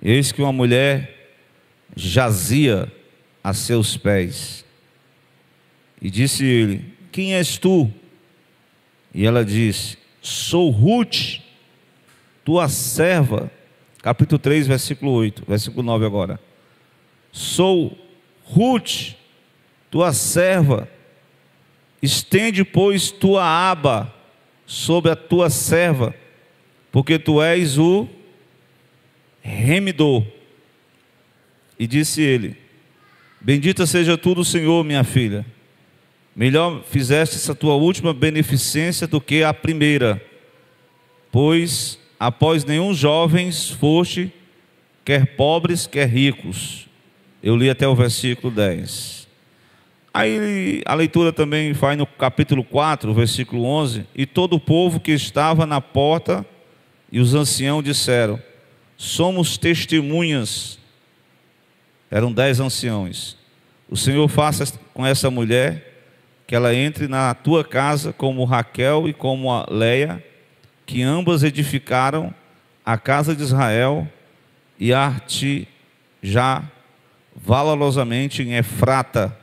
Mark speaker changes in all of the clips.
Speaker 1: Eis que uma mulher jazia a seus pés. E disse ele: quem és tu? E ela disse: sou Ruth, tua serva. Capítulo 3, versículo 8, versículo 9 agora. Sou Ruth, tua serva. Estende, pois, tua aba sobre a tua serva, porque tu és o remidor. E disse ele: bendita seja tu do Senhor, minha filha. Melhor fizeste essa tua última beneficência do que a primeira, pois após nenhum jovens foste, quer pobres, quer ricos. Eu li até o versículo 10. Aí a leitura também vai no capítulo 4, versículo 11. E todo o povo que estava na porta e os anciãos disseram: somos testemunhas. Eram 10 anciões. O Senhor faça com essa mulher que ela entre na tua casa como Raquel e como a Leia, que ambas edificaram a casa de Israel, e arte já valorosamente em Efrata,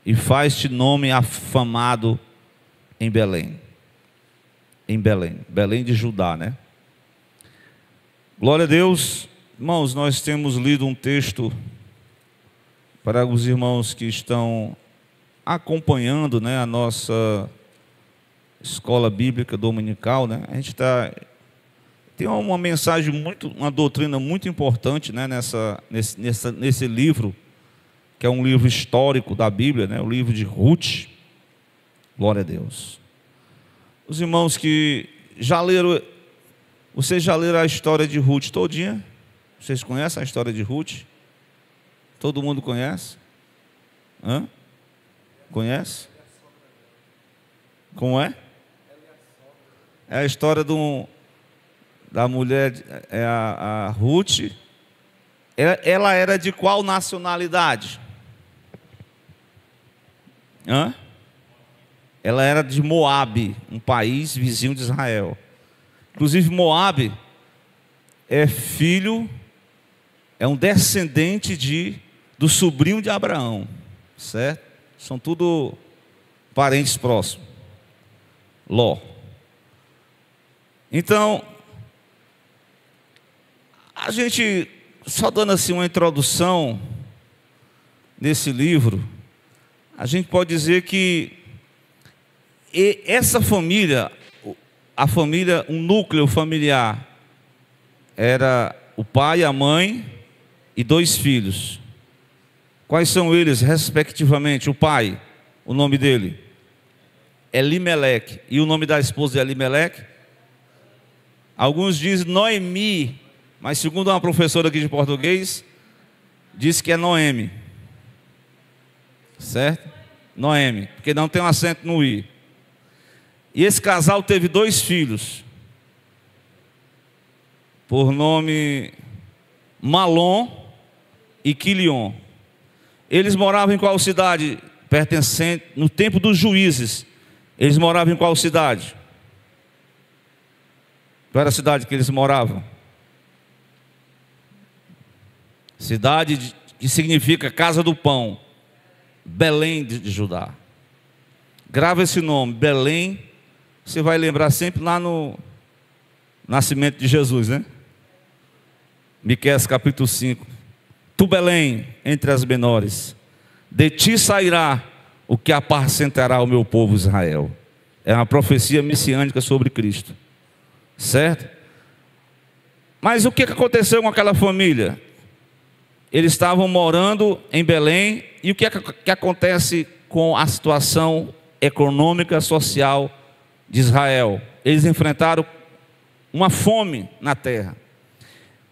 Speaker 1: e faz-te nome afamado em Belém. Em Belém, Belém de Judá, né? Glória a Deus. Irmãos, nós temos lido um texto para os irmãos que estão acompanhando, né, a nossa escola bíblica dominical, né? A gente tem uma mensagem uma doutrina muito importante, né, nesse livro, que é um livro histórico da Bíblia, né, o livro de Ruth. Glória a Deus. Os irmãos que já leram, vocês já leram a história de Ruth todinha? Vocês conhecem a história de Ruth? Todo mundo conhece? Hã? Conhece? Como é? É a história da mulher, a Ruth. Ela era de qual nacionalidade? Hã? Ela era de Moabe, um país vizinho de Israel. Inclusive Moabe é um descendente do sobrinho de Abraão, certo? São tudo parentes próximos. Ló. Então, a gente, só dando assim uma introdução nesse livro, a gente pode dizer que essa família, um núcleo familiar, era o pai, a mãe e 2 filhos. Quais são eles, respectivamente? O pai, o nome dele? Elimeleque. E o nome da esposa de Elimeleque? Alguns dizem Noemi, mas segundo uma professora aqui de português, diz que é Noemi. Certo? Noemi, porque não tem um acento no i. E esse casal teve 2 filhos, por nome Malom e Quilion. Eles moravam em qual cidade? Pertencente, no tempo dos juízes. Eles moravam em qual cidade? Qual era a cidade que eles moravam? Cidade que significa casa do pão. Belém de Judá. Grava esse nome, Belém. Você vai lembrar sempre lá no nascimento de Jesus, né? Miqueias capítulo 5. Tu, Belém, entre as menores, de ti sairá o que apacentará o meu povo Israel. É uma profecia messiânica sobre Cristo, certo? Mas o que aconteceu com aquela família? Eles estavam morando em Belém. E o que acontece com a situação econômica, social de Israel? Eles enfrentaram uma fome na terra.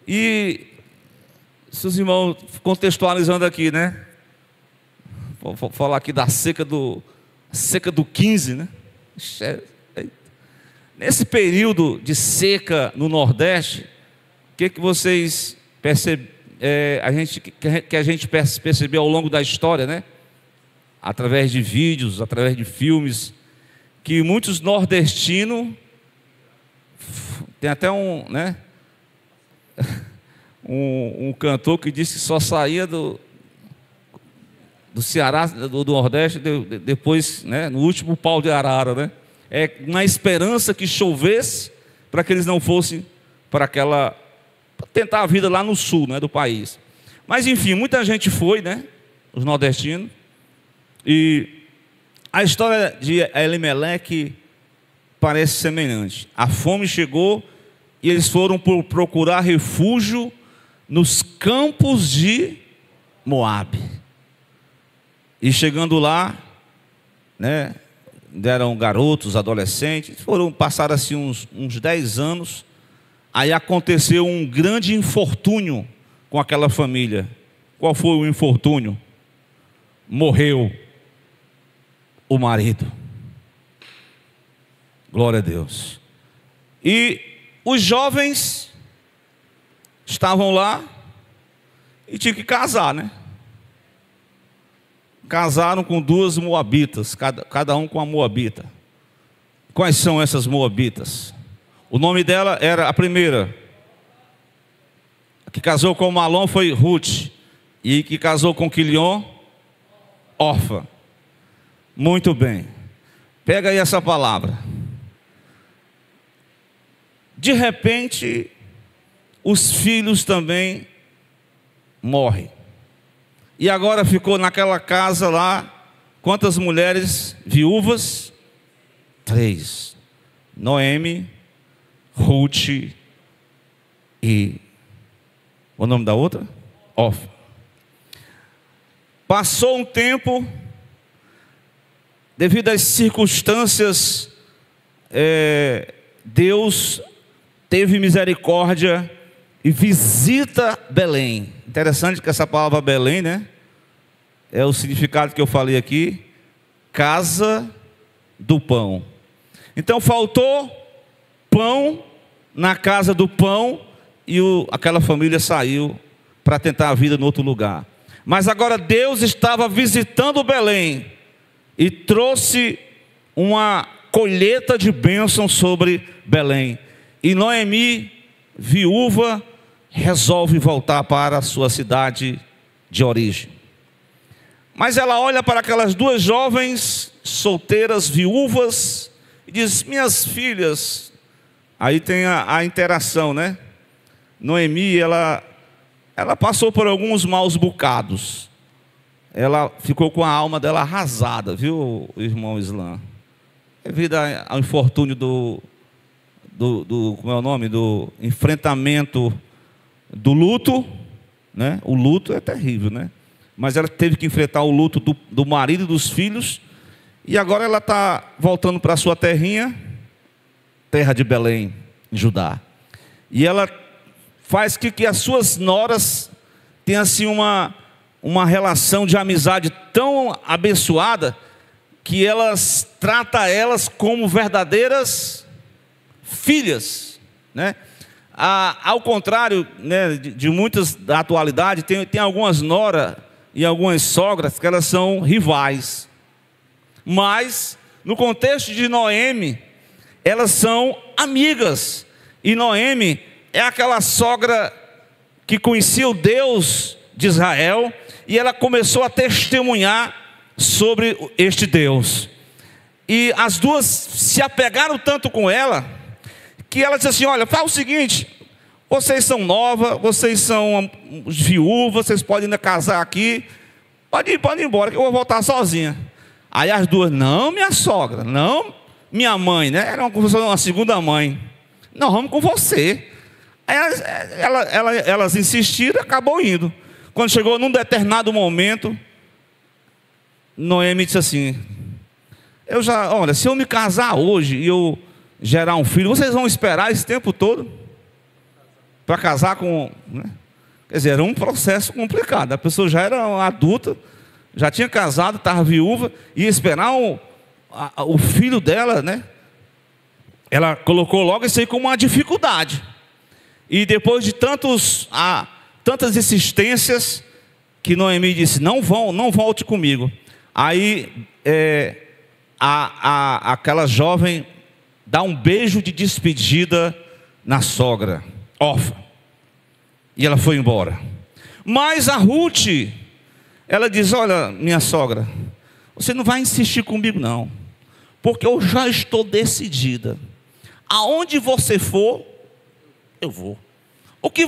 Speaker 1: E se os irmãos contextualizando aqui, né? Vou falar aqui da seca do 15, né? Nesse período de seca no Nordeste, o que vocês percebem? A gente percebeu ao longo da história, né? Através de vídeos, através de filmes, que muitos nordestinos tem até um cantor que disse que só saía do Ceará, do Nordeste, depois, né, no último pau de arara, né? É na esperança que chovesse para que eles não fossem para tentar a vida lá no sul, né, do país. Mas enfim, muita gente foi, né, os nordestinos, e a história de Elimeleque parece semelhante. A fome chegou e eles foram procurar refúgio nos campos de Moabe. E chegando lá, né, eram garotos, adolescentes, passaram assim uns 10 anos, aí aconteceu um grande infortúnio com aquela família. Qual foi o infortúnio? Morreu o marido. Glória a Deus. E os jovens estavam lá e tinham que casar, né? Casaram com 2 moabitas, cada um com uma moabita. Quais são essas moabitas? O nome dela era a primeira. A que casou com Malom foi Ruth. E que casou com Quilion, Orfa. Muito bem. Pega aí essa palavra. De repente, os filhos também morrem. E agora ficou naquela casa lá, quantas mulheres viúvas? 3. Noemi, Ruth e... o nome da outra? Orfa. Passou um tempo, devido às circunstâncias, Deus teve misericórdia e visita Belém. Interessante que essa palavra Belém, né, é o significado que eu falei aqui, casa do pão. Então faltou pão na casa do pão e aquela família saiu para tentar a vida em outro lugar. Mas agora Deus estava visitando Belém e trouxe uma colheita de bênção sobre Belém. E Noemi, viúva, resolve voltar para a sua cidade de origem. Mas ela olha para aquelas 2 jovens solteiras, viúvas, e diz: minhas filhas. Aí tem a interação, né? Noemi, ela passou por alguns maus bocados. Ela ficou com a alma dela arrasada, viu, irmão Islã? Devido ao infortúnio como é o nome? Do enfrentamento do luto, né? O luto é terrível, né? Mas ela teve que enfrentar o luto do marido e dos filhos. E agora ela está voltando para a sua terrinha, terra de Belém, em Judá. E ela faz que as suas noras tenham assim uma relação de amizade tão abençoada, que trata elas como verdadeiras filhas, né? Ao contrário, né, de muitas da atualidade, tem algumas noras e algumas sogras que elas são rivais. Mas, no contexto de Noemi, elas são amigas. E Noemi é aquela sogra que conhecia o Deus de Israel, e ela começou a testemunhar sobre este Deus. E as 2 se apegaram tanto com ela, que ela disse assim: olha, faz o seguinte, vocês são novas, vocês são viúvas, vocês podem ainda casar aqui, pode ir embora, que eu vou voltar sozinha. Aí as 2, não, minha sogra, não, minha mãe, né? Era uma segunda mãe. Não, vamos com você. Aí elas insistiram e acabou indo. Quando chegou num determinado momento, Noemi disse assim: olha, se eu me casar hoje e eu gerar um filho, vocês vão esperar esse tempo todo para casar com... né? Quer dizer, era um processo complicado. A pessoa já era uma adulta, já tinha casado, estava viúva, ia esperar o filho dela, né? Ela colocou logo isso aí como uma dificuldade. E depois de tantas insistências, que Noemi disse: não volte comigo. Aí aquela jovem dá um beijo de despedida na sogra, Orfa. E ela foi embora. Mas a Ruth, ela diz: olha, minha sogra, você não vai insistir comigo não, porque eu já estou decidida. Aonde você for, eu vou. Onde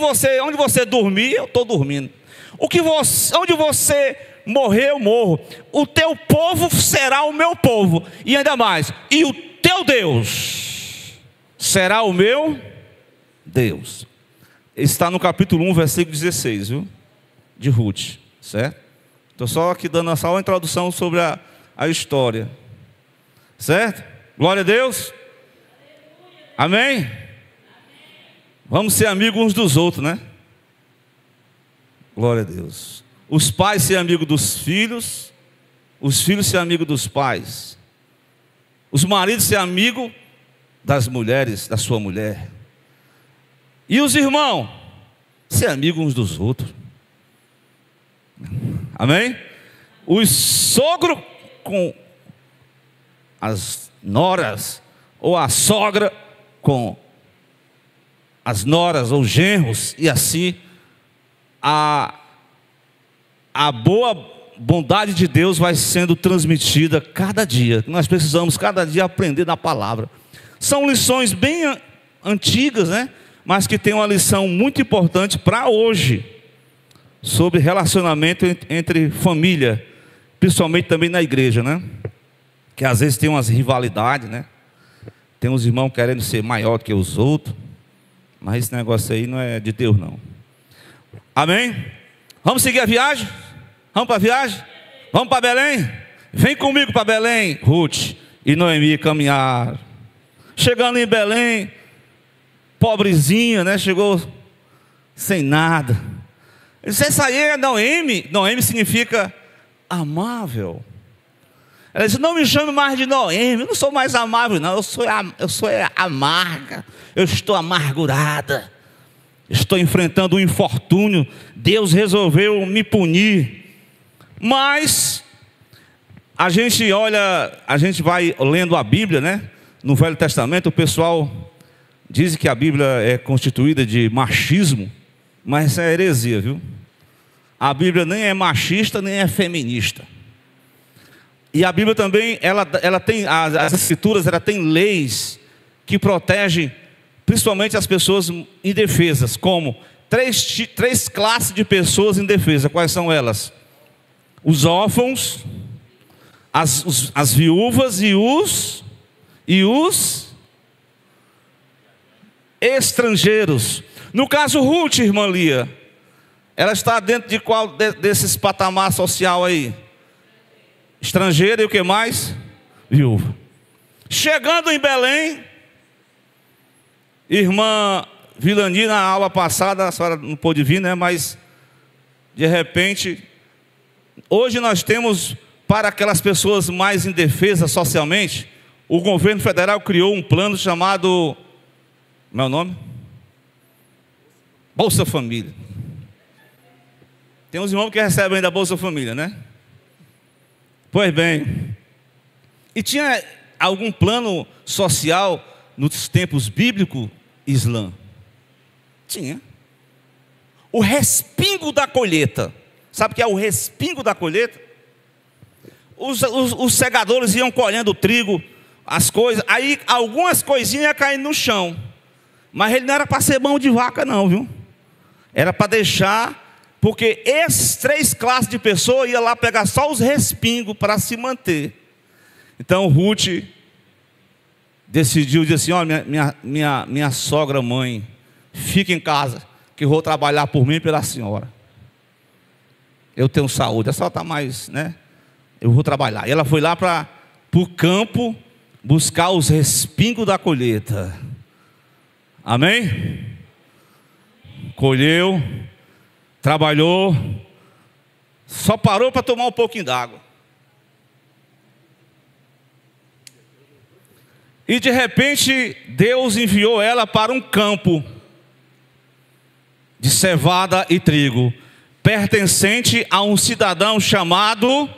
Speaker 1: você dormir, eu estou dormindo. Onde você morrer, eu morro. O teu povo será o meu povo. E ainda mais, e o teu Deus será o meu Deus. Está no capítulo 1, versículo 16, viu? De Ruth, certo? Estou só aqui dando só uma introdução sobre a história. Certo? Glória a Deus. Amém? Vamos ser amigos uns dos outros, né? Glória a Deus. Os pais ser amigos dos filhos, os filhos ser amigos dos pais, os maridos ser amigos das mulheres, da sua mulher, e os irmãos ser amigos uns dos outros. Amém? Os sogros com as noras, ou a sogra com as noras ou genros, e assim a boa bondade de Deus vai sendo transmitida cada dia. Nós precisamos cada dia aprender da palavra. São lições bem antigas, né? Mas que tem uma lição muito importante para hoje, sobre relacionamento entre família, principalmente também na igreja, né? Que às vezes tem umas rivalidades, né? Tem uns irmãos querendo ser maior que os outros, mas esse negócio aí não é de Deus não. Amém? Vamos seguir a viagem? Vamos para a viagem? Vamos para Belém? Vem comigo para Belém. Ruth e Noemi caminharam. Chegando em Belém, pobrezinha, né? Chegou sem nada. Essa aí é Noemi. Noemi significa amável. Ela disse: não me chame mais de Noemi, eu não sou mais amável não, eu sou amarga, eu estou amargurada, estou enfrentando um infortúnio, Deus resolveu me punir. Mas a gente vai lendo a Bíblia, né? No Velho Testamento o pessoal diz que a Bíblia é constituída de machismo, mas isso é heresia, viu? A Bíblia nem é machista, nem é feminista. E a Bíblia também, ela tem, as Escrituras, ela tem leis que protegem principalmente as pessoas indefesas, como três classes de pessoas indefesas. Quais são elas? Os órfãos, as viúvas e os estrangeiros. No caso Ruth, irmã Lia, ela está dentro de qual desses patamar social aí? Estrangeira e o que mais? Viúva. Chegando em Belém, irmã Vilani, na aula passada, a senhora não pôde vir, né? Mas de repente, hoje nós temos, para aquelas pessoas mais indefesas socialmente, o governo federal criou um plano chamado, meu nome? Bolsa Família. Tem uns irmãos que recebem ainda a Bolsa Família, né? Pois bem, e tinha algum plano social nos tempos bíblicos, Islã? Tinha. O respingo da colheita. Sabe o que é o respingo da colheita? Os segadores iam colhendo o trigo, as coisas, aí algumas coisinhas iam caindo no chão. Mas ele não era para ser mão de vaca não, viu? Era para deixar... Porque esses três classes de pessoas iam lá pegar só os respingos para se manter. Então Ruth decidiu, disse assim: olha, minha sogra mãe, fica em casa, que eu vou trabalhar por mim e pela senhora. Eu tenho saúde, a senhora está mais, né? Eu vou trabalhar. E ela foi lá para o campo buscar os respingos da colheita. Amém? Colheu, trabalhou, só parou para tomar um pouquinho d'água. E de repente Deus enviou ela para um campo de cevada e trigo, pertencente a um cidadão chamado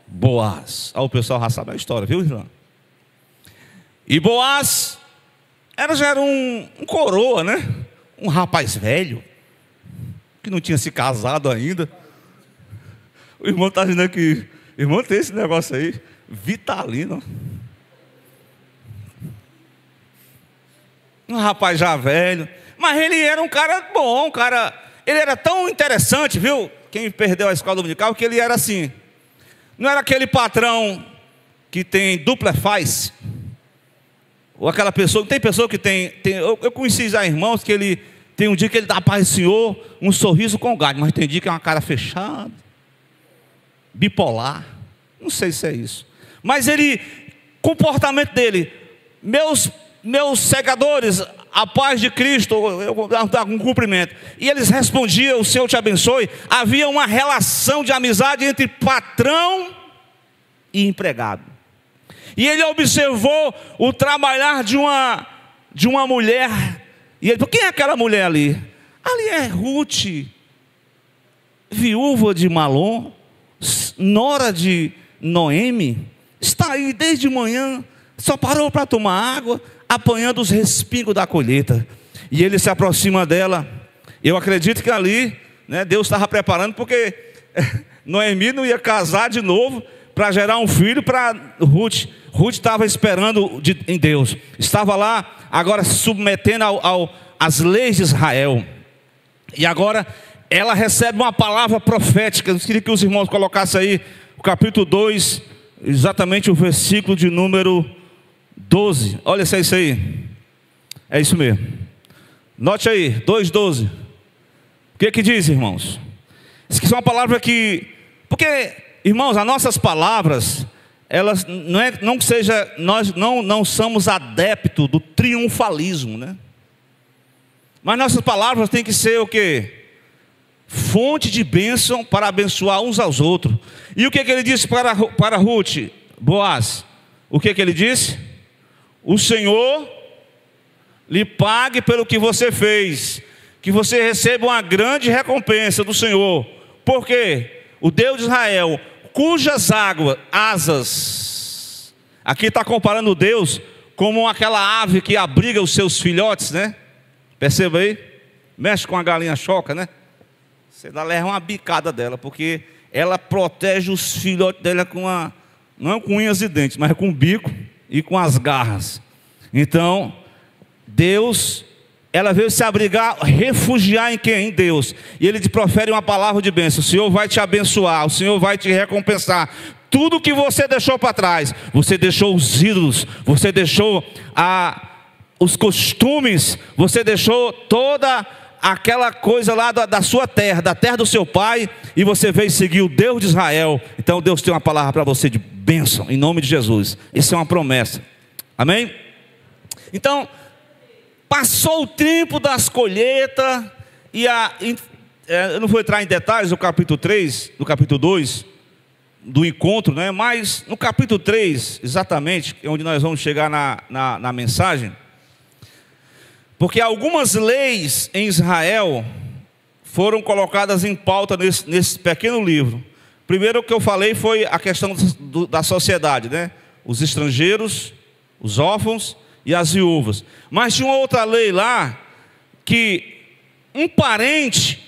Speaker 1: Boaz. O pessoal já sabe a história, viu, irmão? E Boaz já era um coroa, né? Um rapaz velho. que não tinha se casado ainda. O irmão está dizendo aqui, irmão, tem esse negócio aí, Vitalino. Um rapaz já velho, mas ele era um cara bom, ele era tão interessante, viu? Quem perdeu a escola dominical, que ele era assim, não era aquele patrão que tem dupla face, ou aquela pessoa, tem pessoa que tem eu conheci já irmãos que ele tem um dia que ele dá a paz do Senhor, um sorriso com gato, mas tem dia que é uma cara fechada, bipolar, não sei se é isso, mas comportamento dele, meus segadores, a paz de Cristo, eu dava um cumprimento, e eles respondiam, o Senhor te abençoe. Havia uma relação de amizade entre patrão e empregado, e ele observou o trabalhar de uma mulher, e ele falou, quem é aquela mulher ali? Ali é Ruth, viúva de Malom, nora de Noemi, está aí desde manhã, só parou para tomar água, apanhando os respingos da colheita. E ele se aproxima dela. Eu acredito que ali, né, Deus estava preparando, porque Noemi não ia casar de novo para gerar um filho para Ruth. Ruth estava esperando em Deus, estava lá agora se submetendo às leis de Israel. E agora ela recebe uma palavra profética. Eu queria que os irmãos colocassem aí o capítulo 2, exatamente o versículo de número 12, olha se é isso aí, é isso mesmo, note aí, 2:12, o que diz, irmãos? Isso que é uma palavra que, porque, irmãos, as nossas palavras, elas nós não somos adeptos do triunfalismo, né? Mas nossas palavras têm que ser o quê? Fonte de bênção para abençoar uns aos outros. E o que ele disse para Ruth, Boaz? O que ele disse? O Senhor lhe pague pelo que você fez, que você receba uma grande recompensa do Senhor. Porque o Deus de Israel, cujas asas, aqui está comparando Deus como aquela ave que abriga os seus filhotes, né? Perceba aí, mexe com a galinha choca, né? Você leva uma bicada dela, porque ela protege os filhotes dela não com unhas e dentes, mas com o bico e com as garras. Então, Deus, ela veio se abrigar, refugiar em quem? Em Deus. E ele te profere uma palavra de bênção. O Senhor vai te abençoar, o Senhor vai te recompensar. Tudo que você deixou para trás, você deixou os ídolos, você deixou os costumes, você deixou toda aquela coisa lá da sua terra, da terra do seu pai, e você veio seguir o Deus de Israel. Então Deus tem uma palavra para você de bênção, em nome de Jesus. Isso é uma promessa, amém? Então, passou o tempo das colheitas, e eu não vou entrar em detalhes do capítulo 3, do capítulo 2, do encontro, né? Mas no capítulo 3, exatamente, é onde nós vamos chegar na mensagem, porque algumas leis em Israel foram colocadas em pauta nesse pequeno livro. Primeiro, o que eu falei foi a questão da sociedade, né? Os estrangeiros, os órfãos e as viúvas. Mas tinha uma outra lei lá, que um parente,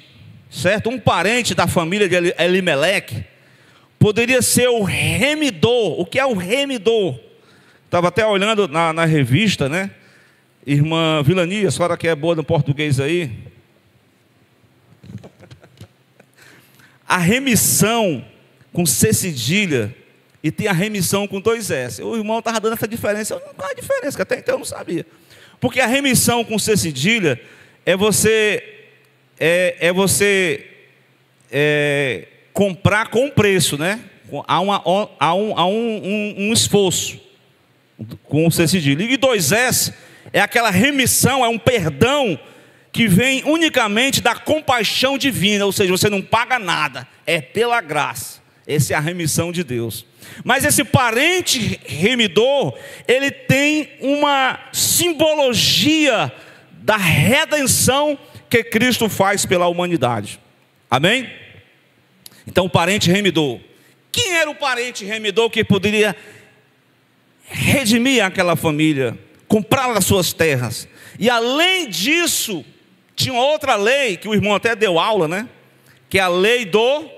Speaker 1: certo? Um parente da família de Elimeleque poderia ser o remidor. O que é o remidor? Estava até olhando na revista, né? Irmã Vilania, a senhora que é boa no português aí. A remissão com C cedilha e tem a remissão com 2 S. O irmão estava dando essa diferença. Qual é a diferença? Que até então eu não sabia. Porque a remissão com C cedilha é você comprar com preço, né? Há um esforço com o C cedilha. E 2S é aquela remissão, é um perdão que vem unicamente da compaixão divina, ou seja, você não paga nada, é pela graça. Essa é a remissão de Deus. Mas esse parente remidor, ele tem uma simbologia da redenção que Cristo faz pela humanidade. Amém? Então, o parente remidor. Quem era o parente remidor que poderia redimir aquela família, comprar as suas terras? E além disso, Tinha outra lei, que o irmão até deu aula, né? Que é a lei do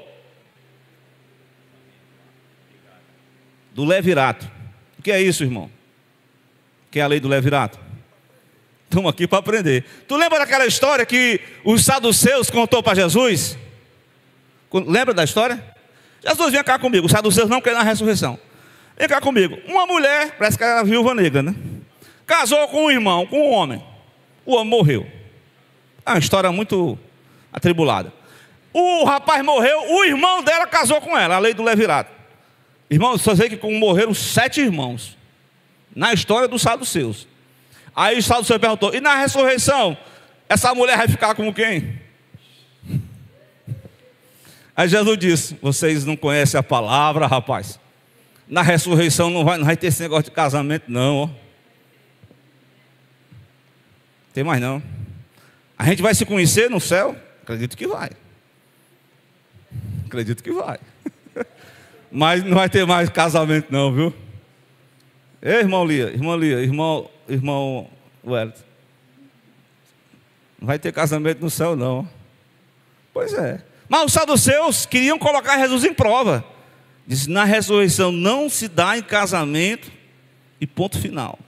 Speaker 1: levirato. O que é isso, irmão? O que é a lei do levirato? Estamos aqui para aprender. Tu lembra daquela história que os saduceus contou para Jesus? Lembra da história? Jesus, vem cá comigo. Os saduceus não querem a ressurreição. Vem cá comigo. Uma mulher, parece que era viúva negra, né? Casou com um irmão, com um homem. O homem morreu. É uma história muito atribulada. O rapaz morreu, o irmão dela casou com ela, a lei do levirato. Irmão, só sei que morreram 7 irmãos na história dos saduceus. Aí o saduceu perguntou: e na ressurreição, essa mulher vai ficar com quem? Aí Jesus disse: vocês não conhecem a palavra, rapaz. Na ressurreição não vai ter esse negócio de casamento não, ó. Tem mais não. A gente vai se conhecer no céu? Acredito que vai. Acredito que vai. Mas não vai ter mais casamento não, viu? Ei, irmão Lia, irmão Wellington. Não vai ter casamento no céu não. Pois é. Mas os saduceus queriam colocar Jesus em prova. Diz: na ressurreição não se dá em casamento, e ponto final.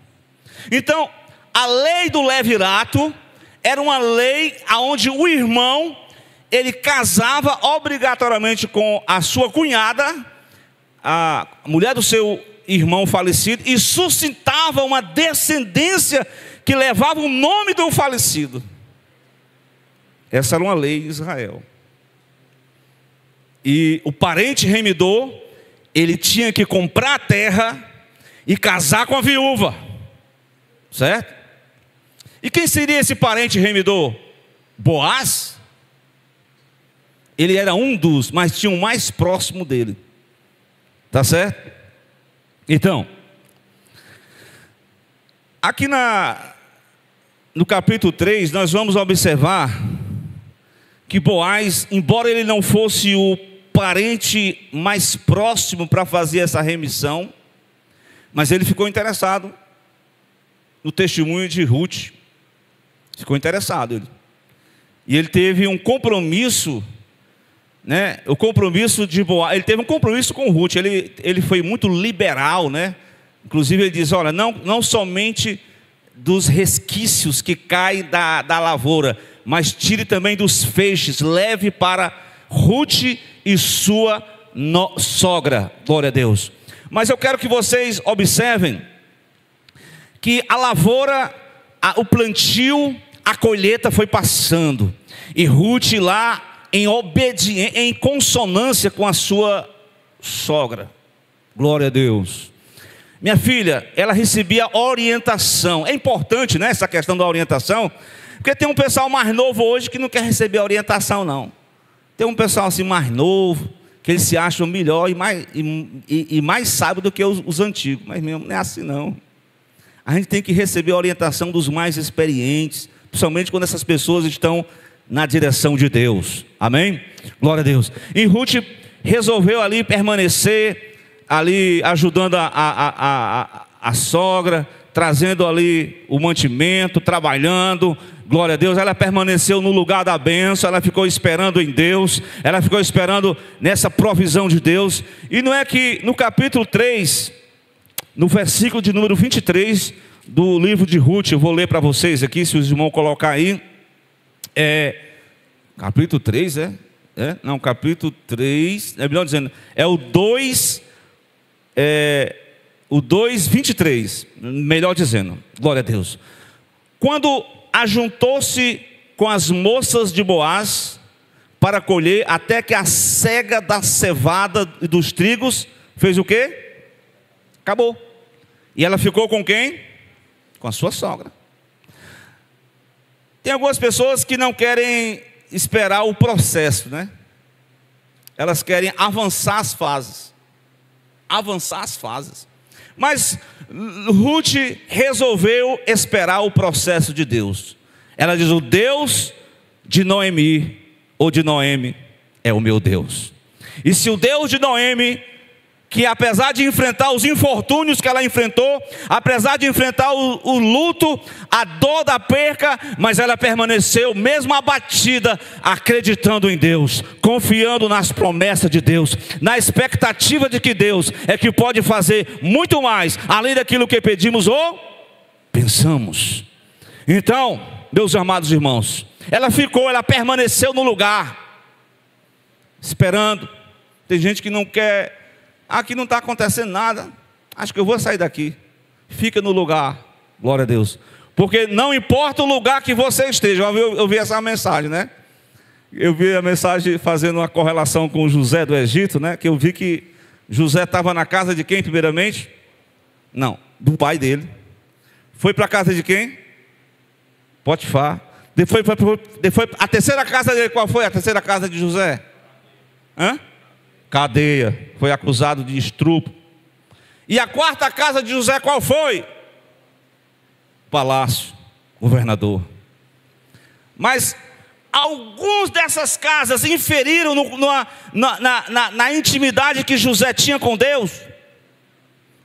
Speaker 1: Então, a lei do levirato era uma lei onde o irmão, ele casava obrigatoriamente com a sua cunhada, a mulher do seu irmão falecido, e sustentava uma descendência que levava o nome do falecido. Essa era uma lei em Israel. E o parente remidor, ele tinha que comprar a terra e casar com a viúva, certo? E quem seria esse parente remidor? Boaz. Ele era um dos, mas tinha um mais próximo dele. Tá certo? Então, aqui no capítulo 3, nós vamos observar que Boaz, embora ele não fosse o parente mais próximo para fazer essa remissão, mas ele ficou interessado no testemunho de Ruth. Ficou interessado. E ele teve um compromisso, né? O compromisso de Boaz, ele teve um compromisso com Ruth. Ele foi muito liberal, né? Inclusive ele diz: olha, não somente dos resquícios que caem da lavoura, mas tire também dos feixes, leve para Ruth e sua sogra. Glória a Deus. Mas eu quero que vocês observem que a lavoura, o plantio, a colheita foi passando, e Ruth lá em consonância com a sua sogra. Glória a Deus. Minha filha, ela recebia orientação. É importante, né, essa questão da orientação, porque tem um pessoal mais novo hoje que não quer receber orientação não. Tem um pessoal assim mais novo, que eles se acham melhor e mais sábio do que os antigos. Mas mesmo não é assim não. A gente tem que receber a orientação dos mais experientes, principalmente quando essas pessoas estão na direção de Deus. Amém? Glória a Deus. E Ruth resolveu ali permanecer, ali ajudando a sogra, trazendo ali o mantimento, trabalhando. Glória a Deus. Ela permaneceu no lugar da bênção, ela ficou esperando em Deus, ela ficou esperando nessa provisão de Deus. E não é que no capítulo 3, no versículo de número 23 do livro de Ruth, eu vou ler para vocês aqui, se os irmãos colocar aí. Capítulo 3, não, capítulo 3, é melhor dizendo, é o 2, o 2:23, melhor dizendo. Glória a Deus. Quando ajuntou-se com as moças de Boaz para colher, até que a cega da cevada e dos trigos fez o quê? Acabou. E ela ficou com quem? Com a sua sogra. Tem algumas pessoas que não querem esperar o processo, né? Elas querem avançar as fases. Avançar as fases. Mas Ruth resolveu esperar o processo de Deus. Ela diz: o Deus de Noemi, ou de Noemi, é o meu Deus. E se o Deus de Noemi, que apesar de enfrentar os infortúnios que ela enfrentou, apesar de enfrentar o luto, a dor da perca, mas ela permaneceu mesmo abatida, acreditando em Deus, confiando nas promessas de Deus, na expectativa de que Deus é que pode fazer muito mais, além daquilo que pedimos ou pensamos. Então, meus amados irmãos, ela permaneceu no lugar, esperando. Tem gente que não quer, aqui não está acontecendo nada, acho que eu vou sair daqui. Fica no lugar, glória a Deus, porque não importa o lugar que você esteja. Eu vi essa mensagem, né? Eu vi a mensagem fazendo uma correlação com José do Egito, né? Que eu vi que José estava na casa de quem primeiramente? Não, do pai dele. Foi para a casa de quem? Potifar. Depois, a terceira casa dele, qual foi a terceira casa de José? Cadeia. Foi acusado de estupro. E a quarta casa de José qual foi? Palácio, governador. Mas alguns dessas casas inferiram na intimidade que José tinha com Deus.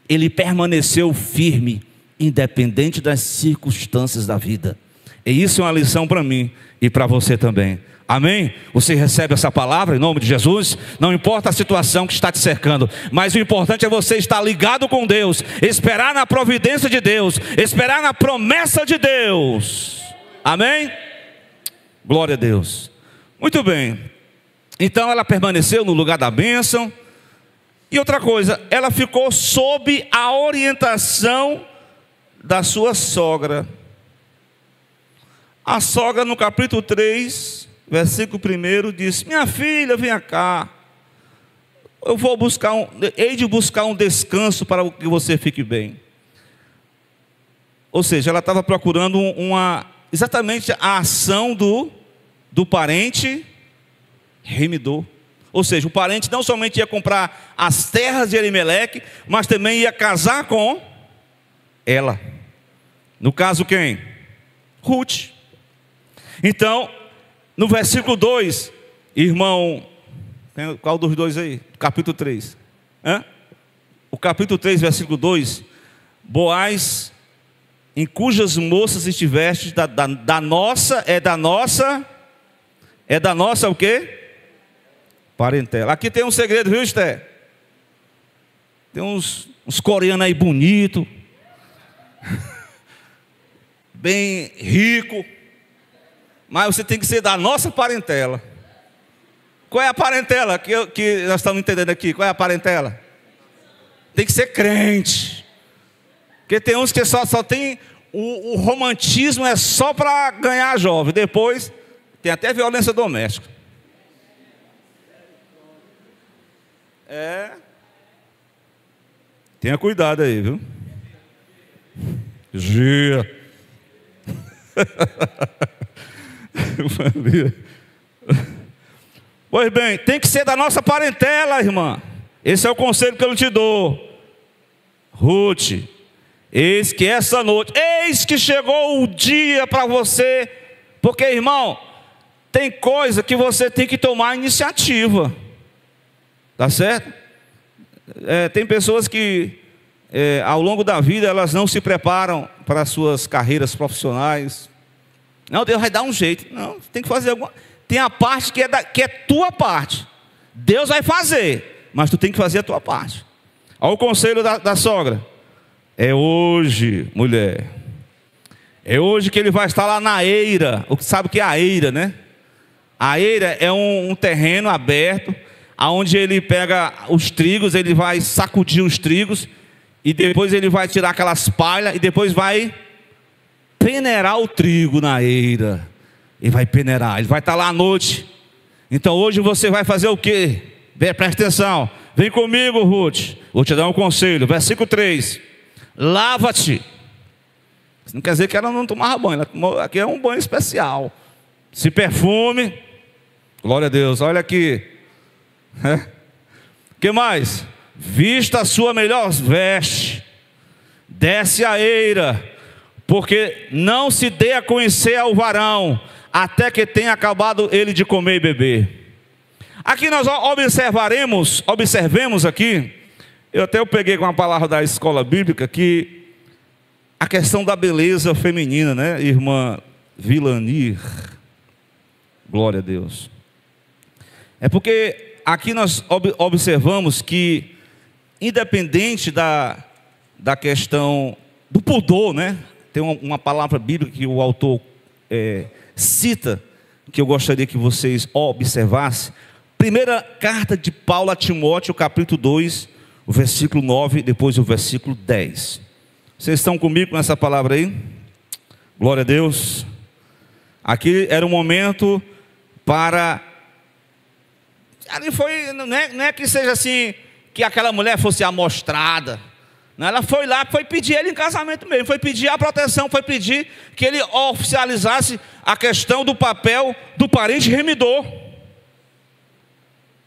Speaker 1: Ele permaneceu firme, independente das circunstâncias da vida. E isso é uma lição para mim e para você também. Amém? Você recebe essa palavra em nome de Jesus? Não importa a situação que está te cercando, mas o importante é você estar ligado com Deus, esperar na providência de Deus, esperar na promessa de Deus. Amém? Glória a Deus. Muito bem. Então ela permaneceu no lugar da bênção. E outra coisa, ela ficou sob a orientação da sua sogra. A sogra, no capítulo 3, versículo 1, diz: minha filha, venha cá, hei de buscar um descanso para que você fique bem. Ou seja, ela estava procurando exatamente a ação do parente remidor. Ou seja, o parente não somente ia comprar as terras de Elimeleque, mas também ia casar com ela. No caso quem? Ruth. Então, no versículo 2, irmão, qual dos dois aí? Capítulo 3. O capítulo 3, versículo 2, Boaz, em cujas moças estiveste, da nossa o quê? Parentela. Aqui tem um segredo, viu, Esté? Tem uns coreanos aí bonitos, bem rico, mas você tem que ser da nossa parentela. Qual é a parentela que nós estamos entendendo aqui? Qual é a parentela? Tem que ser crente. Porque tem uns que só tem o romantismo, é só para ganhar jovem. Depois tem até violência doméstica. Tenha cuidado aí, viu? Gia. Pois bem, tem que ser da nossa parentela, irmã. Esse é o conselho que eu te dou. Ruth, eis que essa noite, eis que chegou o dia para você. Porque, irmão, tem coisa que você tem que tomar iniciativa. Tá certo? Tem pessoas que ao longo da vida elas não se preparam para as suas carreiras profissionais. Não, Deus vai dar um jeito. Não, tem que fazer alguma. Tem a parte que é tua parte. Deus vai fazer, mas tu tem que fazer a tua parte. Olha o conselho da sogra. É hoje, mulher. É hoje que ele vai estar lá na eira. Sabe o que é a eira, né? A eira é um terreno aberto, aonde ele pega os trigos, ele vai sacudir os trigos, e depois ele vai tirar aquelas palhas, e depois vai peneirar o trigo na eira. Ele vai peneirar, ele vai estar lá à noite. Então hoje você vai fazer o quê? Presta atenção, vem comigo, Ruth. Vou te dar um conselho, versículo 3. Lava-te. Isso não quer dizer que ela não tomava banho, aqui é um banho especial. Se perfume. Glória a Deus, olha aqui. Que mais? Vista a sua melhor veste, desce a eira, porque não se dê a conhecer ao varão, até que tenha acabado ele de comer e beber. Aqui nós observemos aqui Eu peguei com a palavra da escola bíblica que a questão da beleza feminina, né, irmã Vilanir, glória a Deus. É porque aqui nós observamos que, independente da questão do pudor, né, tem uma palavra bíblica que o autor cita, que eu gostaria que vocês observassem. Primeira carta de Paulo a Timóteo, capítulo 2, o versículo 9, depois o versículo 10. Vocês estão comigo nessa palavra aí? Glória a Deus. Aqui era um momento para... Ali foi, não é que seja assim, que aquela mulher fosse amostrada. Não, ela foi lá, foi pedir ele em casamento mesmo, foi pedir a proteção, foi pedir que ele oficializasse a questão do papel do parente remidor.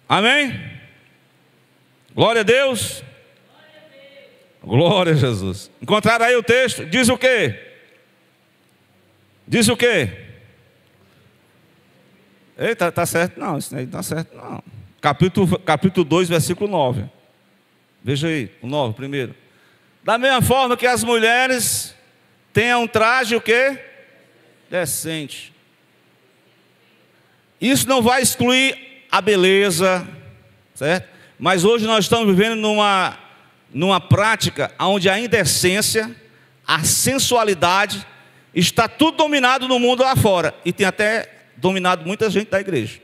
Speaker 1: Amém? Glória a Deus. Glória a Jesus. Encontraram aí o texto? Diz o quê? Diz o quê? Eita, tá certo? Não, isso aí tá certo não. Capítulo 2, versículo 9. Veja aí, o 9 primeiro. Da mesma forma que as mulheres tenham um traje o quê? Decente. Isso não vai excluir a beleza, certo? Mas hoje nós estamos vivendo numa prática onde a indecência, a sensualidade, está tudo dominado no mundo lá fora. E tem até dominado muita gente da igreja.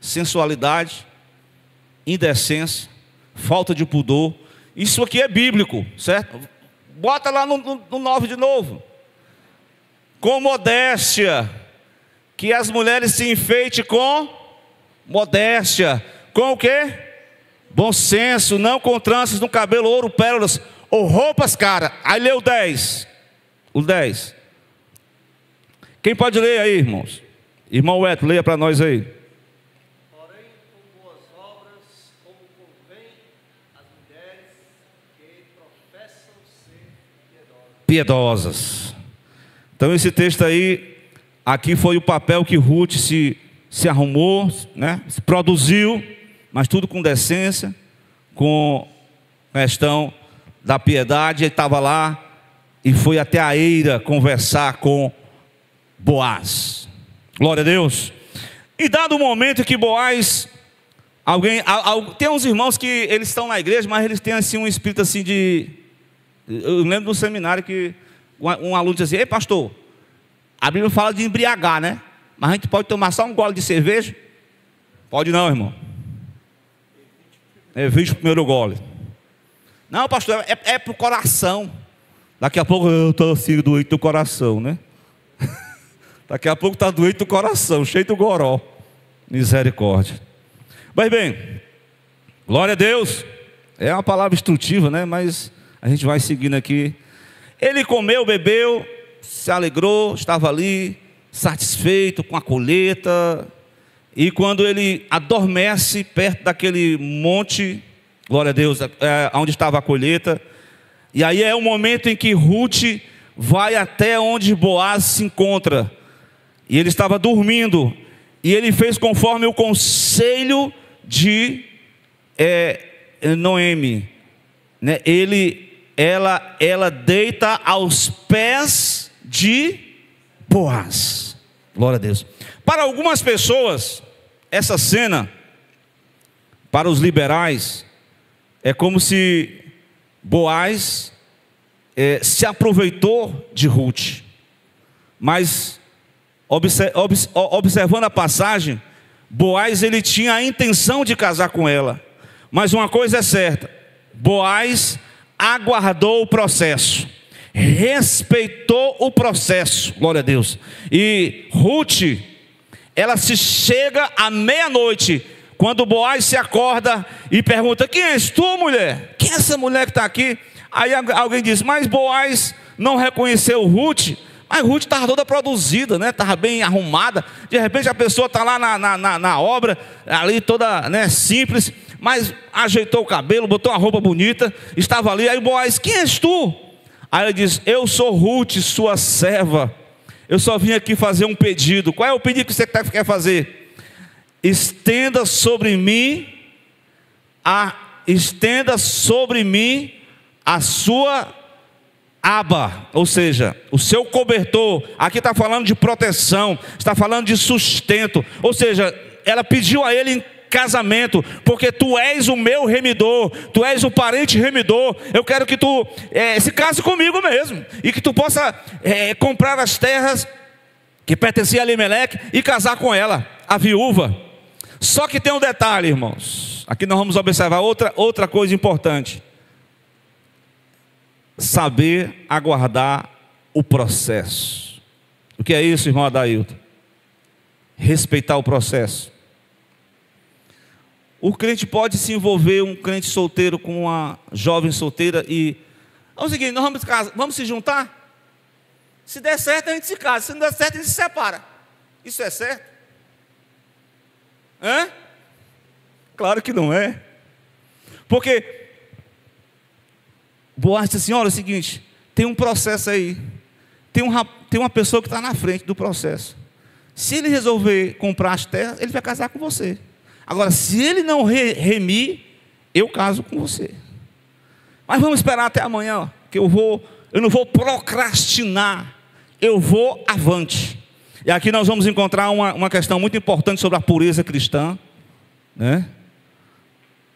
Speaker 1: Sensualidade, indecência, falta de pudor. Isso aqui é bíblico, certo? Bota lá no 9 de novo. Com modéstia, que as mulheres se enfeitem com modéstia. Com o quê? Bom senso, não com tranças no cabelo, ouro, pérolas ou roupas caras. Aí lê o 10. O 10. Quem pode ler aí, irmãos? Irmão Eto, leia para nós aí.
Speaker 2: Porém, com boas obras, como convém às mulheres que professam ser
Speaker 1: piedosas. Então esse texto aí, aqui foi o papel que Ruth se arrumou, né? Se produziu, mas tudo com decência, com questão da piedade. Ele estava lá e foi até a eira conversar com Boaz. Glória a Deus. E dado o momento que Boaz, tem uns irmãos que eles estão na igreja, mas eles têm assim um espírito assim de... Eu lembro do seminário que um aluno dizia assim: ei pastor, a Bíblia fala de embriagar, né? Mas a gente pode tomar só um gole de cerveja? Pode não, irmão. Evite o primeiro gole. Não, pastor, é para o coração. Daqui a pouco eu estou assim doente do coração, né? Daqui a pouco está doente do coração, cheio do goró. Misericórdia. Mas bem, glória a Deus. É uma palavra instrutiva, né? Mas a gente vai seguindo aqui. Ele comeu, bebeu, se alegrou, estava ali, satisfeito com a colheita. E quando ele adormece perto daquele monte, glória a Deus, onde estava a colheita. E aí é o momento em que Ruth vai até onde Boaz se encontra. E ele estava dormindo. E ele fez conforme o conselho de Noemi, né? Ela deita aos pés de Boaz. Glória a Deus. Para algumas pessoas, essa cena, para os liberais, é como se Boaz se aproveitou de Ruth. Mas observando a passagem, Boaz ele tinha a intenção de casar com ela. Mas uma coisa é certa: Boaz aguardou o processo, respeitou o processo, glória a Deus. E Ruth, ela se chega à meia-noite, quando Boaz se acorda e pergunta: quem és tu, mulher? Quem é essa mulher que está aqui? Aí alguém diz: mas Boaz não reconheceu Ruth. Mas Ruth estava toda produzida, né? Estava bem arrumada. De repente a pessoa está lá na obra, ali toda, né, simples, mas ajeitou o cabelo, botou uma roupa bonita, estava ali. Aí Boaz: quem és tu? Aí ele diz: eu sou Ruth, sua serva. Eu só vim aqui fazer um pedido. Qual é o pedido que você quer fazer? Estenda sobre mim estenda sobre mim a sua aba, ou seja, o seu cobertor. Aqui está falando de proteção, está falando de sustento. Ou seja, ela pediu a ele em casamento, porque tu és o meu remidor, tu és o parente remidor. Eu quero que tu se case comigo mesmo, e que tu possa comprar as terras que pertenciam a Elimeleque e casar com ela, a viúva. Só que tem um detalhe, irmãos. Aqui nós vamos observar outra coisa importante: saber aguardar o processo. O que é isso, irmão Adailton? Respeitar o processo. O crente pode se envolver, um crente solteiro com uma jovem solteira, e é o seguinte: nós vamos se juntar. Se der certo, a gente se casa. Se não der certo, a gente se separa. Isso é certo? Hã? Claro que não é. Porque Boaz disse assim: olha, é o seguinte, tem um processo aí, tem uma pessoa que está na frente do processo. Se ele resolver comprar as terras, ele vai casar com você. Agora, se ele não remir, eu caso com você. Mas vamos esperar até amanhã, que eu não vou procrastinar, eu vou avante. E aqui nós vamos encontrar uma questão muito importante sobre a pureza cristã, né?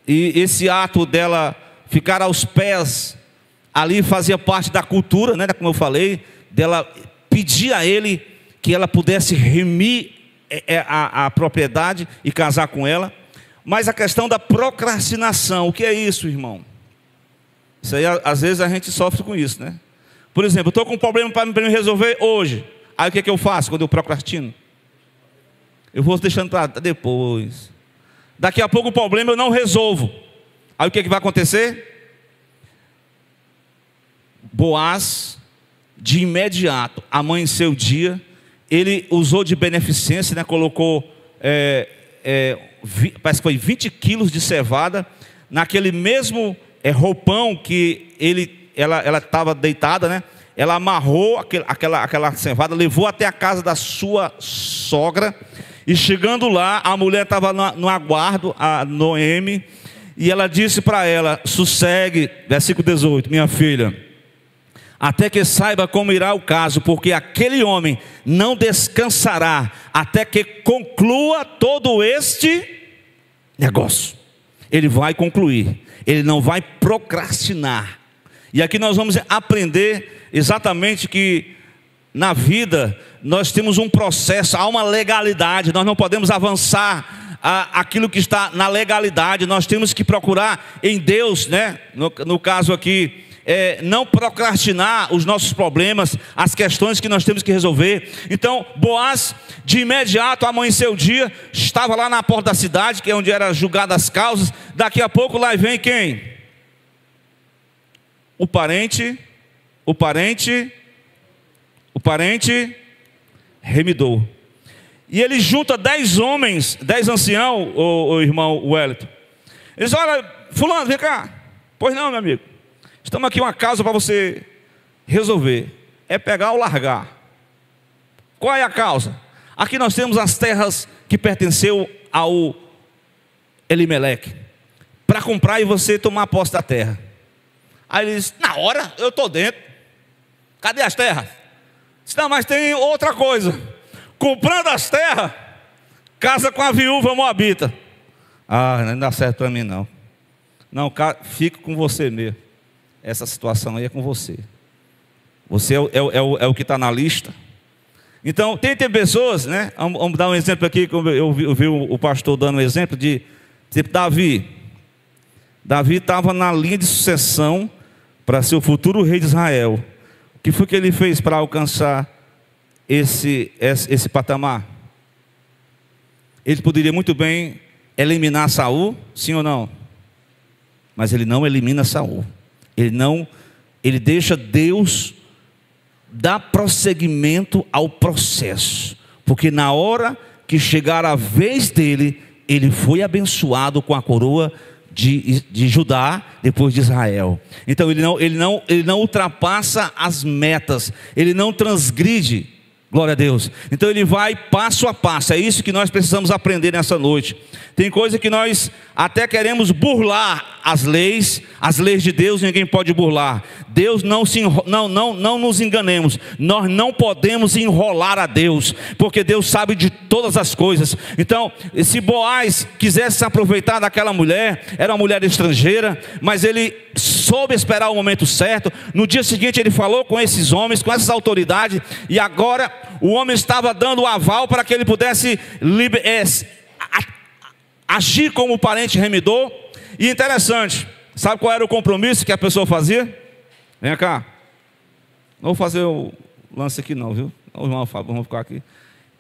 Speaker 1: E esse ato dela ficar aos pés ali fazia parte da cultura, né? Como eu falei, dela pedir a ele que ela pudesse remir a propriedade e casar com ela. Mas a questão da procrastinação, o que é isso, irmão? Isso aí, às vezes a gente sofre com isso, né? Por exemplo, eu estou com um problema para me resolver hoje. Aí o que é que eu faço quando eu procrastino? Eu vou deixando para depois. Daqui a pouco o problema eu não resolvo. Aí o que é que vai acontecer? Boaz, de imediato, amanheceu o dia, ele usou de beneficência, né? Colocou, parece que foi 20 quilos de cevada, naquele mesmo roupão que ela estava deitada, né? Ela amarrou aquela cevada, levou até a casa da sua sogra, e chegando lá, a mulher estava no aguardo, a Noemi, e ela disse para ela: sossegue, versículo 18, minha filha, até que saiba como irá o caso, porque aquele homem não descansará até que conclua todo este negócio. Ele vai concluir, ele não vai procrastinar. E aqui nós vamos aprender exatamente que na vida nós temos um processo, há uma legalidade, nós não podemos avançar aquilo que está na legalidade, nós temos que procurar em Deus, né? No caso aqui, não procrastinar os nossos problemas, as questões que nós temos que resolver. Então Boaz, de imediato, amanheceu o dia, estava lá na porta da cidade, que é onde eram julgadas as causas. Daqui a pouco lá vem quem? O parente remidor. E ele junta 10 homens, 10 anciãos, o irmão Wellington. Eles: olha, fulano, vem cá. Pois não, meu amigo, estamos aqui uma causa para você resolver. É pegar ou largar. Qual é a causa? Aqui nós temos as terras que pertenceu ao Elimeleque, para comprar e você tomar posse da terra. Aí ele diz: na hora, eu estou dentro. Cadê as terras? Diz: não, mas tem outra coisa. Comprando as terras, casa com a viúva moabita. Ah, não dá certo para mim não. Não, fica com você mesmo. Essa situação aí é com você. Você é o que está na lista. Então, tem pessoas, né? Vamos dar um exemplo aqui, como eu vi o pastor dando um exemplo de tipo Davi. Davi estava na linha de sucessão para ser o futuro rei de Israel. O que foi que ele fez para alcançar esse patamar? Ele poderia muito bem eliminar Saul, sim ou não? Mas ele não elimina Saul. Ele deixa Deus dar prosseguimento ao processo, porque na hora que chegar a vez dele, ele foi abençoado com a coroa de Judá, depois de Israel. Então ele não ultrapassa as metas, ele não transgride Glória a Deus. Então ele vai passo a passo. É isso que nós precisamos aprender nessa noite. Tem coisa que nós até queremos burlar as leis de Deus ninguém pode burlar. Deus não nos enganemos. Nós não podemos enrolar a Deus, porque Deus sabe de todas as coisas. Então, se Boaz quisesse se aproveitar daquela mulher, era uma mulher estrangeira, mas ele soube esperar o momento certo. No dia seguinte ele falou com esses homens, com essas autoridades, e agora o homem estava dando o aval para que ele pudesse agir como parente remidor. E interessante, sabe qual era o compromisso que a pessoa fazia? Vem cá, não vou fazer o lance aqui não, viu? Não, irmão, vamos ficar aqui.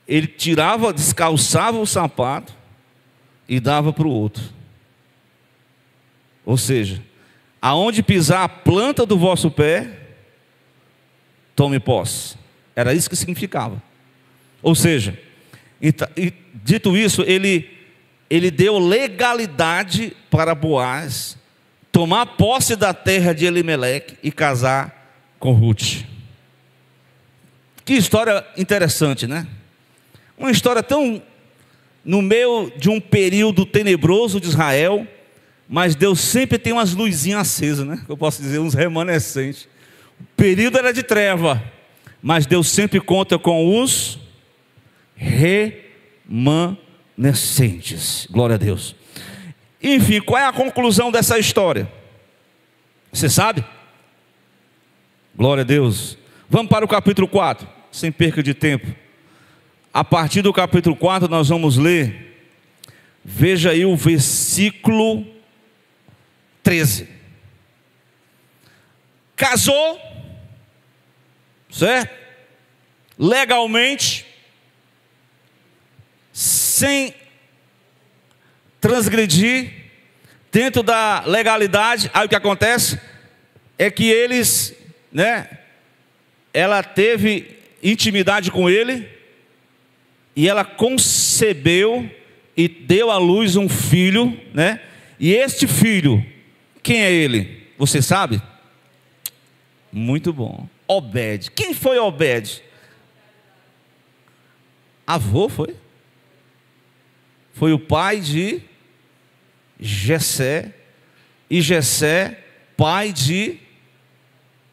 Speaker 1: Ele tirava, descalçava o sapato e dava para o outro. Ou seja, aonde pisar a planta do vosso pé, tome posse. Era isso que significava. Ou seja, dito isso, ele deu legalidade para Boaz tomar posse da terra de Elimeleque e casar com Ruth. Que história interessante, né? Uma história tão no meio de um período tenebroso de Israel, mas Deus sempre tem umas luzinhas acesas, né? Eu posso dizer, uns remanescentes. O período era de treva, mas Deus sempre conta com os remanescentes. Glória a Deus. Enfim, qual é a conclusão dessa história? Você sabe? Glória a Deus. Vamos para o capítulo 4, sem perca de tempo. A partir do capítulo 4 nós vamos ler, veja aí o versículo 13. Casou, certo? Legalmente, sem transgredir, dentro da legalidade. Aí o que acontece é que eles, ela teve intimidade com ele, e ela concebeu e deu à luz um filho, e este filho, quem é ele? Você sabe? Muito bom. Obed. Quem foi Obed? Avô foi? Foi o pai de Jessé, e Jessé, pai de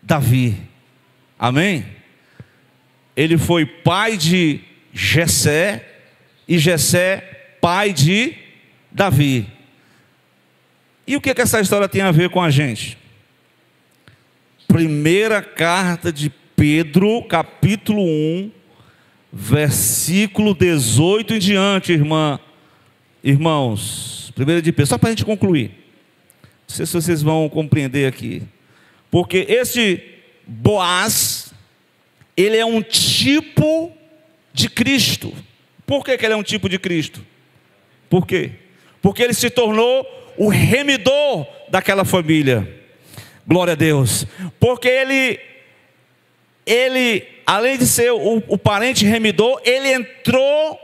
Speaker 1: Davi. Amém? Ele foi pai de Jessé, e Jessé, pai de Davi. E o que essa história tem a ver com a gente? Primeira carta de Pedro, capítulo 1, versículo 18 em diante, irmãos. Primeira de Pedro, só para a gente concluir. Não sei se vocês vão compreender aqui. Porque esse Boaz, ele é um tipo de Cristo. Por que ele é um tipo de Cristo? Por quê? Porque ele se tornou o remidor daquela família. Glória a Deus. Porque ele além de ser o parente remidor, ele entrou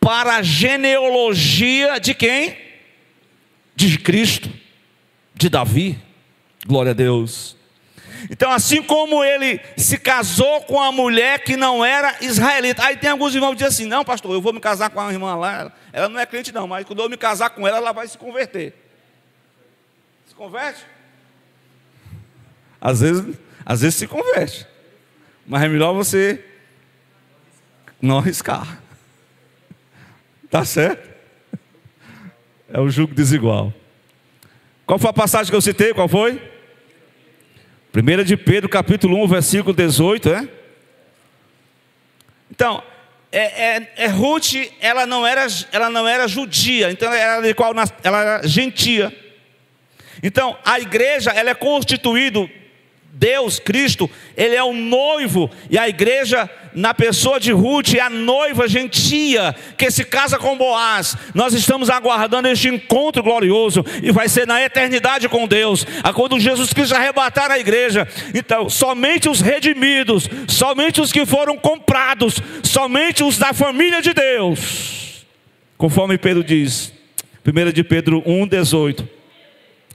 Speaker 1: para a genealogia de quem? De Cristo, de Davi. Glória a Deus. Então, assim como ele se casou com uma mulher que não era israelita. Aí tem alguns irmãos que dizem assim: não, pastor, eu vou me casar com uma irmã lá, ela não é crente não, mas quando eu me casar com ela, ela vai se converter. Se converte? Às vezes se converte, mas é melhor você não arriscar. Tá certo? É o jugo desigual. Qual foi a passagem que eu citei? Qual foi? 1 de Pedro, capítulo 1, versículo 18, Então, Ruth, ela não era judia, então ela era gentia. Então, a igreja, ela é constituída, Deus, Cristo, Ele é o noivo, e a igreja, na pessoa de Ruth, é a noiva gentia, que se casa com Boaz. Nós estamos aguardando este encontro glorioso, e vai ser na eternidade com Deus, quando Jesus Cristo arrebatar a igreja. Então, somente os redimidos, somente os que foram comprados, somente os da família de Deus, conforme Pedro diz, 1 de Pedro 1, 18,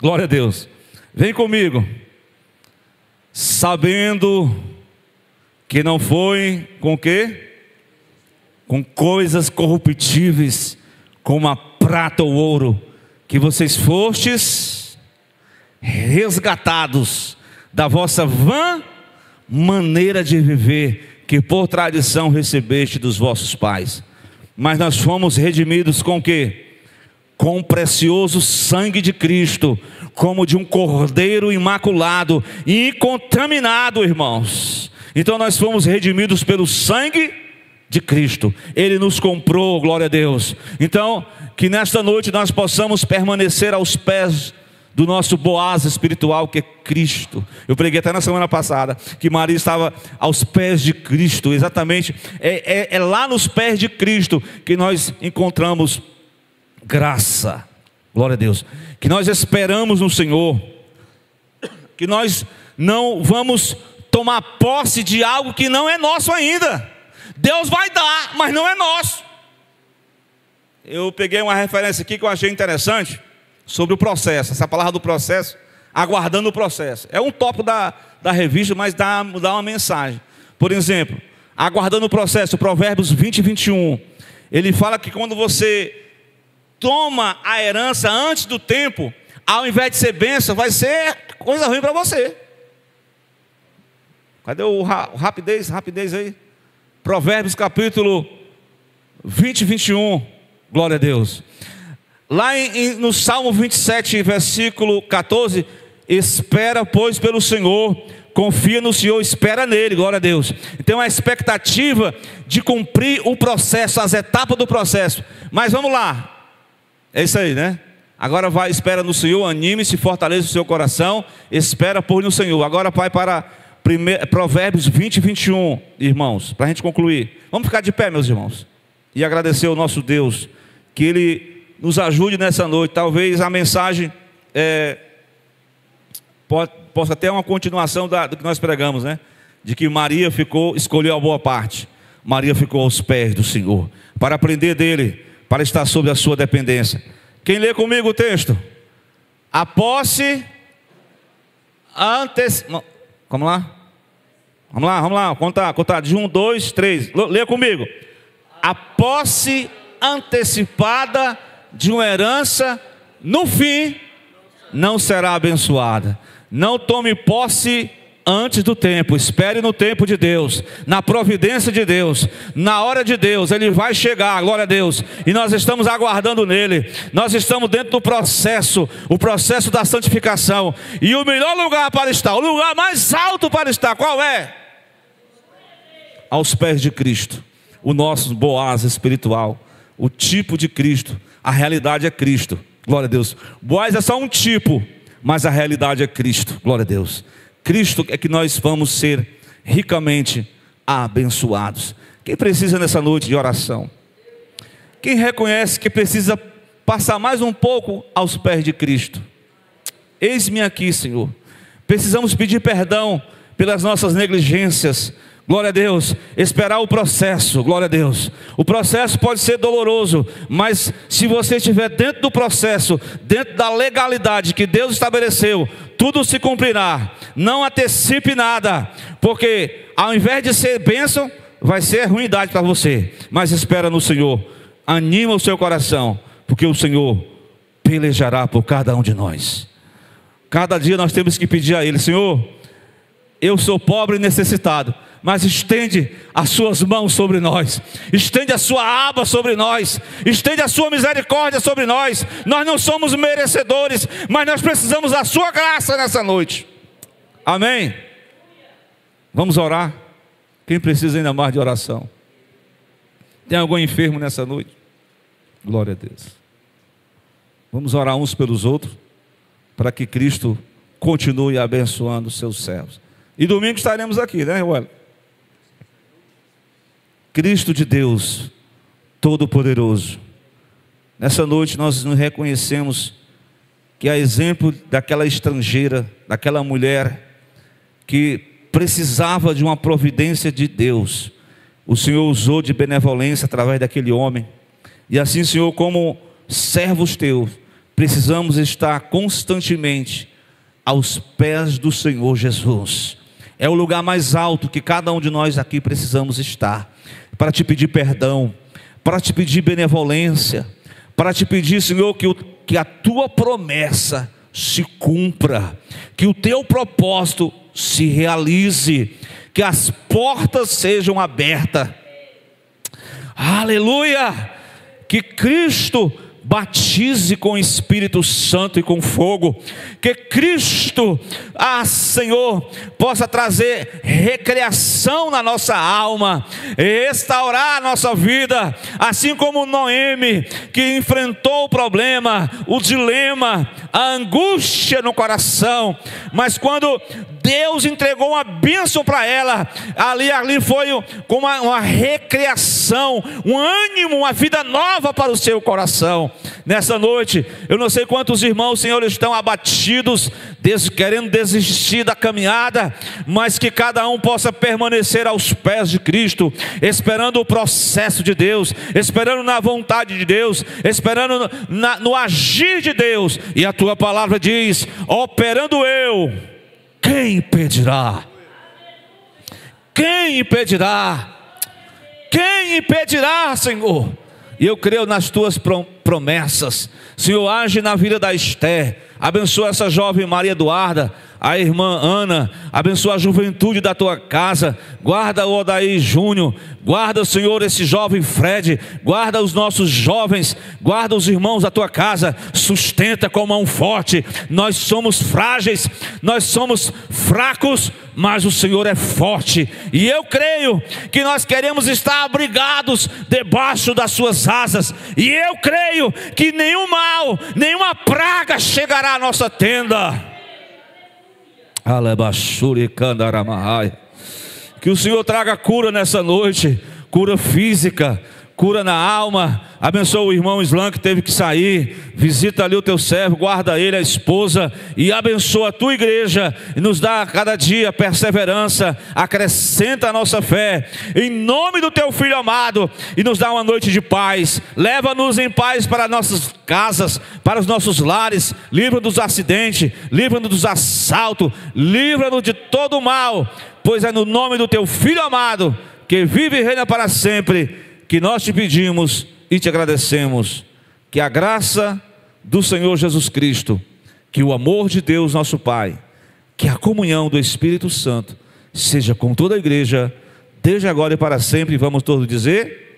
Speaker 1: glória a Deus. Vem comigo. Sabendo que não foi com o quê? Com coisas corruptíveis, como a prata ou ouro, que vocês fostes resgatados da vossa vã maneira de viver, que por tradição recebeste dos vossos pais. Mas nós fomos redimidos com o quê? Com o precioso sangue de Cristo, como de um cordeiro imaculado e incontaminado, irmãos. Então nós fomos redimidos pelo sangue de Cristo. Ele nos comprou, glória a Deus. Então, que nesta noite nós possamos permanecer aos pés do nosso Boaz espiritual, que é Cristo. Eu preguei até na semana passada que Maria estava aos pés de Cristo. Exatamente, é lá nos pés de Cristo que nós encontramos graça, glória a Deus, que nós esperamos no Senhor, que nós não vamos tomar posse de algo que não é nosso ainda. Deus vai dar, mas não é nosso. Eu peguei uma referência aqui que eu achei interessante sobre o processo, essa palavra do processo, aguardando o processo. É um tópico da revista, mas dá uma mensagem. Por exemplo, aguardando o processo, Provérbios 20 e 21, ele fala que quando você toma a herança antes do tempo, ao invés de ser bênção, vai ser coisa ruim para você. Cadê o rapidez aí? Provérbios capítulo 20 e 21, glória a Deus. Lá no Salmo 27, versículo 14, espera, pois, pelo Senhor, confia no Senhor, espera nele, glória a Deus. Então a expectativa de cumprir o processo, as etapas do processo. Mas vamos lá, é isso aí, né? Agora vai, espera no Senhor, anime-se, fortaleça o seu coração, espera, pois, no Senhor. Agora vai para Provérbios 20 e 21, irmãos, para a gente concluir. Vamos ficar de pé, meus irmãos, e agradecer ao nosso Deus, que Ele nos ajude nessa noite. Talvez a mensagem possa ter uma continuação do que nós pregamos, né? De que Maria escolheu a boa parte. Maria ficou aos pés do Senhor, para aprender dele, para estar sob a sua dependência. Quem lê comigo o texto? A posse Vamos lá, contar de 1, 2, 3. Lê comigo. A posse antecipada de uma herança, no fim, não será abençoada. Não tome posse antes do tempo. Espere no tempo de Deus, na providência de Deus, na hora de Deus. Ele vai chegar, glória a Deus, e nós estamos aguardando nele. Nós estamos dentro do processo, o processo da santificação. E o melhor lugar para estar, o lugar mais alto para estar, qual é? Aos pés de Cristo, o nosso Boaz espiritual, o tipo de Cristo. A realidade é Cristo, glória a Deus. Boaz é só um tipo, mas a realidade é Cristo, glória a Deus. Cristo é que nós vamos ser ricamente abençoados. Quem precisa nessa noite de oração? Quem reconhece que precisa passar mais um pouco aos pés de Cristo? Eis-me aqui, Senhor. Precisamos pedir perdão pelas nossas negligências, glória a Deus, esperar o processo, glória a Deus. O processo pode ser doloroso, mas se você estiver dentro do processo, dentro da legalidade que Deus estabeleceu, tudo se cumprirá. Não antecipe nada, porque ao invés de ser bênção, vai ser ruindade para você. Mas espera no Senhor, anima o seu coração, porque o Senhor pelejará por cada um de nós. Cada dia nós temos que pedir a Ele: Senhor, eu sou pobre e necessitado, mas estende as suas mãos sobre nós, estende a sua aba sobre nós, estende a sua misericórdia sobre nós. Nós não somos merecedores, mas nós precisamos da sua graça nessa noite. Amém? Vamos orar. Quem precisa ainda mais de oração? Tem algum enfermo nessa noite? Glória a Deus. Vamos orar uns pelos outros, para que Cristo continue abençoando os seus servos. E domingo estaremos aqui, né, Ruel? Cristo de Deus, Todo-Poderoso, nessa noite nós nos reconhecemos que a exemplo daquela estrangeira, daquela mulher que precisava de uma providência de Deus, o Senhor usou de benevolência através daquele homem. E assim, Senhor, como servos teus, precisamos estar constantemente aos pés do Senhor Jesus, é o lugar mais alto que cada um de nós aqui precisamos estar, para te pedir perdão, para te pedir benevolência, para te pedir, Senhor, que a tua promessa se cumpra, que o teu propósito se realize, que as portas sejam abertas. Aleluia! Que Cristo batize com o Espírito Santo e com fogo, que Cristo, Senhor, possa trazer recreação na nossa alma, restaurar a nossa vida, assim como Noemi, que enfrentou o problema, o dilema, a angústia no coração, mas quando Deus entregou uma bênção para ela, ali foi como uma recreação, um ânimo, uma vida nova para o seu coração. Nessa noite, eu não sei quantos irmãos, Senhor, estão abatidos, querendo desistir da caminhada, mas que cada um possa permanecer aos pés de Cristo, esperando o processo de Deus, esperando na vontade de Deus, esperando no agir de Deus. E a tua palavra diz: operando eu, quem impedirá? Quem impedirá? Quem impedirá, Senhor? E eu creio nas tuas promessas. Senhor, age na vida da Esther, abençoa essa jovem Maria Eduarda, a irmã Ana, abençoa a juventude da tua casa, guarda o Odair Júnior, guarda, Senhor, esse jovem Fred, guarda os nossos jovens, guarda os irmãos da tua casa, sustenta com mão forte. Nós somos frágeis, nós somos fracos, mas o Senhor é forte, e eu creio que nós queremos estar abrigados debaixo das suas asas, e eu creio que nenhum mal, nenhuma praga chegará à nossa tenda. Que o Senhor traga cura nessa noite, cura física, cura na alma. Abençoa o irmão Islam que teve que sair, visita ali o teu servo, guarda ele, a esposa, e abençoa a tua igreja, e nos dá a cada dia perseverança, acrescenta a nossa fé, em nome do teu Filho amado, e nos dá uma noite de paz. Leva-nos em paz para nossas casas, para os nossos lares, livra-nos dos acidentes, livra-nos dos assaltos, livra-nos de todo o mal, pois é no nome do teu Filho amado, que vive e reina para sempre, que nós te pedimos e te agradecemos. Que a graça do Senhor Jesus Cristo, que o amor de Deus nosso Pai, que a comunhão do Espírito Santo seja com toda a igreja, desde agora e para sempre. Vamos todos dizer...